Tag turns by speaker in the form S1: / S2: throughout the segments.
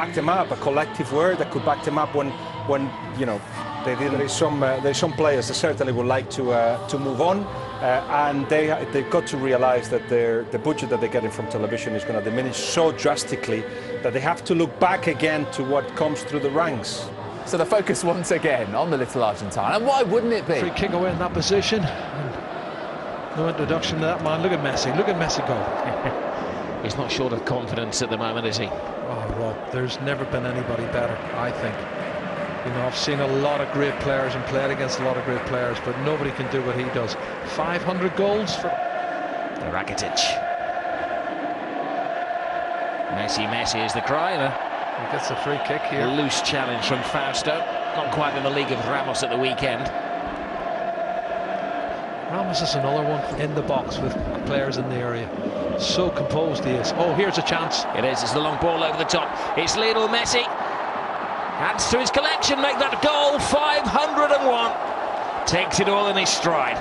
S1: back them up, a collective word that could back them up when you know, there's some players that certainly would like to move on, and they've got to realise that the budget that they're getting from television is going to diminish so drastically that they have to look back again to what comes through the ranks.
S2: So the focus once again on the little Argentine, and why wouldn't it be?
S3: Free kick away in that position. No introduction to that man. Look at Messi. Look at Messi go.
S4: He's not short of confidence at the moment, is he?
S3: Oh, Rob, there's never been anybody better, I think. You know, I've seen a lot of great players and played against a lot of great players, but nobody can do what he does. 500 goals for
S4: Rakitic. Messi is the cry.
S3: He gets a free kick here.
S4: A loose challenge from Fausto. Not quite in the league of Ramos at the weekend.
S3: Ramos is another one in the box with players in the area. So composed he is. Oh, here's a chance.
S4: It is. It's the long ball over the top. It's Lionel Messi. Adds to his collection. Make that goal. 501. Takes it all in his stride.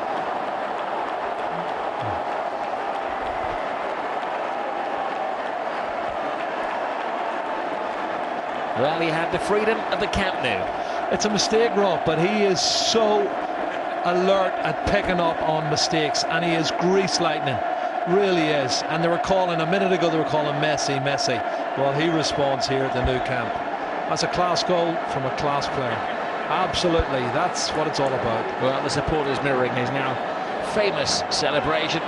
S4: Well, he had the freedom of the Camp Nou.
S3: It's a mistake, Rob, but he is so alert at picking up on mistakes, and he is grease lightning. Really is. And they were calling, a minute ago, they were calling Messi. Well, he responds here at the Nou Camp. That's a class goal from a class player. Absolutely, that's what it's all about.
S4: Well, the supporters mirroring his now famous celebration.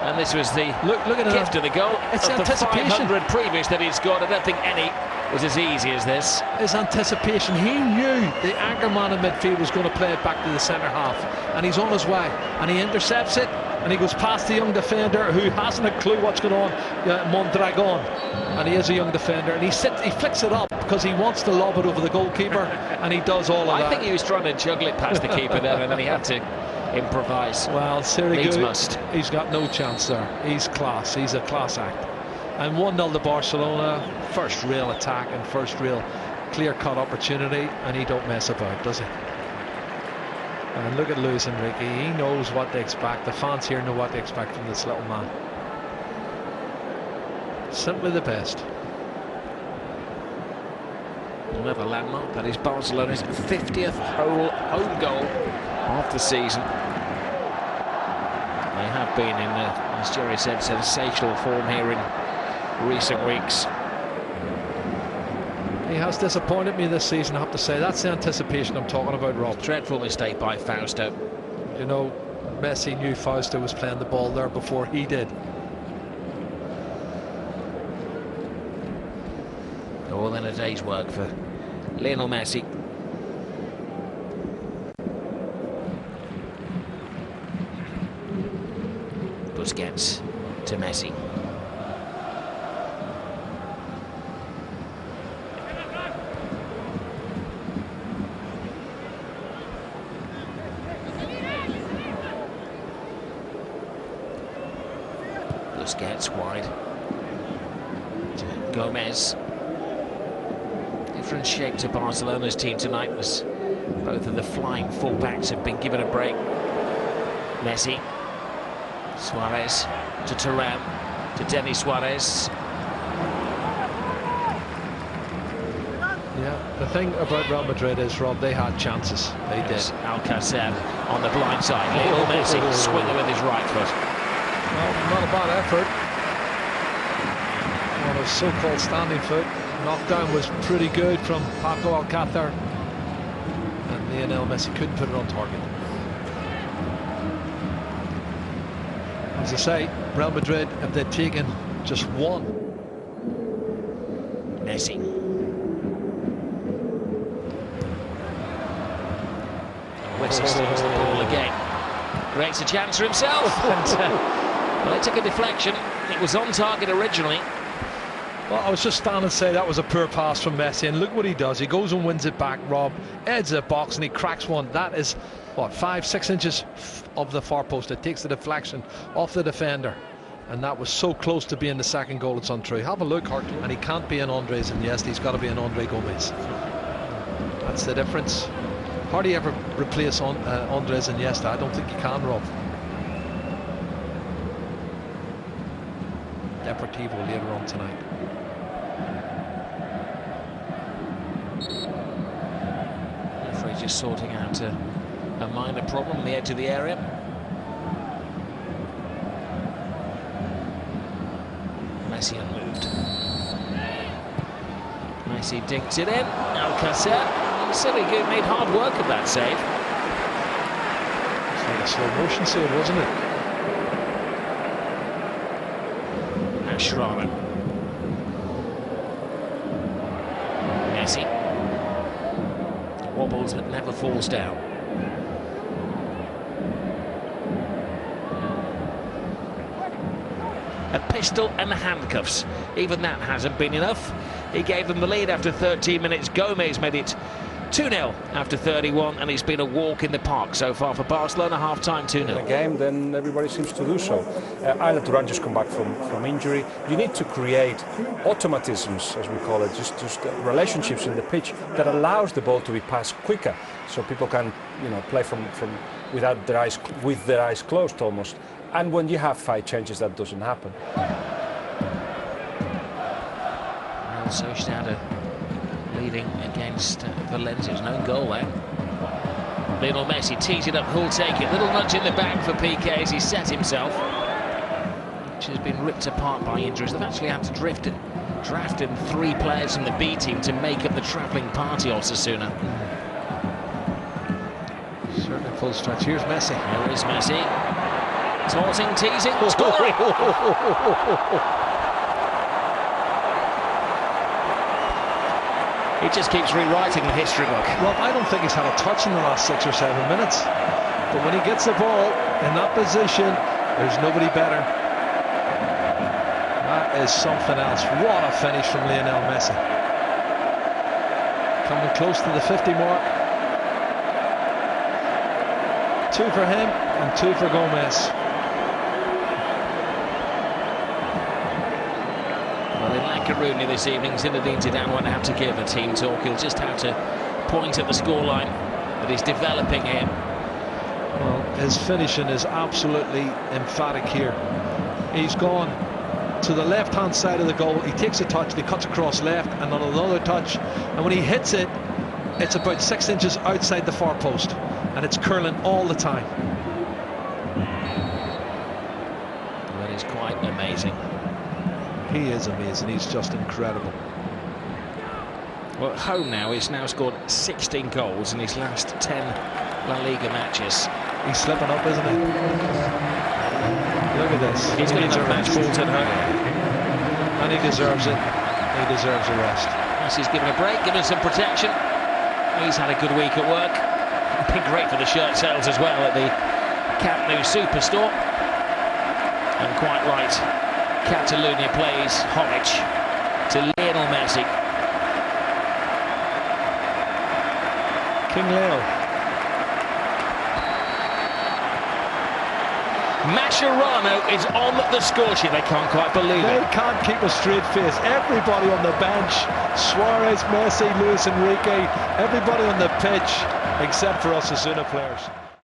S4: And this was the
S3: look at
S4: gift of the goal.
S3: It's
S4: of
S3: anticipation.
S4: The 500 previous that he'd scored. I don't think any was as easy as this.
S3: His anticipation. He knew the anchor man in midfield was going to play it back to the centre half, and he's on his way, and he intercepts it, and he goes past the young defender who hasn't a clue what's going on, Mondragon, and he is a young defender, and he flicks it up because he wants to lob it over the goalkeeper, and he does all of that.
S4: I think he was trying to juggle it past the keeper there, and then he had to improvise.
S3: Well,
S4: Leeds must.
S3: He's got no chance there. He's class. He's a class act. And 1-0 to Barcelona. First real attack and first real clear-cut opportunity, and he don't mess about, does he? And look at Luis Enrique. He knows what they expect. The fans here know what they expect from this little man. Simply the best.
S4: Another landmark. That is Barcelona's 50th home goal of the season. They have been in, as Jerry said, sensational form here in recent weeks.
S3: He has disappointed me this season, I have to say. That's the anticipation I'm talking about, Rob.
S4: Dreadful mistake by Fausto.
S3: You know, Messi knew Fausto was playing the ball there before he did.
S4: All in a day's work for Lionel Messi. Busquets to Messi. Busquets wide to Gomez. Different shape to Barcelona's team tonight, as both of the flying fullbacks have been given a break. Messi, Suarez to Turan, to Denis Suarez.
S3: Yeah, the thing about Real Madrid is, Rob, they had chances. They did.
S4: Alcácer on the blind side. Lionel Messi swinging with his right foot.
S3: Well, not a bad effort. On a so-called standing foot. Knockdown was pretty good from Paco Alcácer, and Lionel Messi couldn't put it on target. As I say, Real Madrid, if they'd taken just one.
S4: Messi. Messi steals the ball again. Creates a chance for himself. And, well, it took a deflection. It was on target originally.
S3: Well, I was just standing to say that was a poor pass from Messi, and look what he does. He goes and wins it back, Rob, edges the box, and he cracks one. That is, what, 5-6 inches of the far post. It takes the deflection off the defender, and that was so close to being the second goal. It's untrue. Have a look, and he can't be an Andres Iniesta. He's got to be an Andre Gomez. That's the difference. Hardly ever replace Andres Iniesta. I don't think you can, Rob. Deportivo later on tonight.
S4: just sorting out a minor problem on the edge of the area. Messi unmoved. Messi dinks it in. Alcacer, silly good, made hard work of that save.
S3: It's like a slow motion save, wasn't it?
S4: Mascherano. Messi. Wobbles but never falls down. A pistol and handcuffs. Even that hasn't been enough. He gave them the lead after 13 minutes. Gomez made it 2-0 after 31, and it's been a walk in the park so far for Barcelona. Half-time 2-0.
S1: In a game, then everybody seems to do so. Either Turan just come back from injury. You need to create automatisms, as we call it, just relationships in the pitch that allows the ball to be passed quicker, so people can, play from without their eyes with their eyes closed almost. And when you have 5 changes, that doesn't happen.
S4: Real Sociedad leading against Valencia. There's no goal there. Lionel Messi tees it up, who'll take it. Little nudge in the back for Piqué as he set himself, which has been ripped apart by injuries. They've actually had to draft in 3 players from the B team to make up the travelling party, Osasuna.
S3: Certainly full stretch. Here's Messi.
S4: Here is Messi. Taunting, teasing, scoring! He just keeps rewriting the history book.
S3: Well, I don't think he's had a touch in the last 6 or 7 minutes. But when he gets the ball in that position, there's nobody better. That is something else. What a finish from Lionel Messi. Coming close to the 50 mark. 2 for him and 2 for Gomez.
S4: Well, in La Coruña this evening, Zinedine Zidane won't have to give a team talk. He'll just have to point at the scoreline that he's developing here.
S3: Well, his finishing is absolutely emphatic here. He's gone to the left-hand side of the goal. He takes a touch, he cuts across left, and on another touch. And when he hits it, it's about 6 inches outside the far post. And it's curling all the time.
S4: That is quite amazing.
S3: He is amazing. He's just incredible.
S4: Well, at home now, he's now scored 16 goals in his last 10 La Liga matches.
S3: He's slipping up, isn't he? Look at this.
S4: He's got enough match balls at home.
S3: And he deserves it. He deserves a rest.
S4: Messi's given a break, given some protection. He's had a good week at work. Been great for the shirt sales as well at the Camp Nou Superstore. And quite right, Catalonia plays homage to Lionel Messi.
S3: King Leo.
S4: Mascherano is on the score sheet. They can't quite believe
S3: They
S4: it.
S3: can't keep a straight face. Everybody on the bench, Suarez, Messi, Luis Enrique, everybody on the pitch, except for Osasuna players.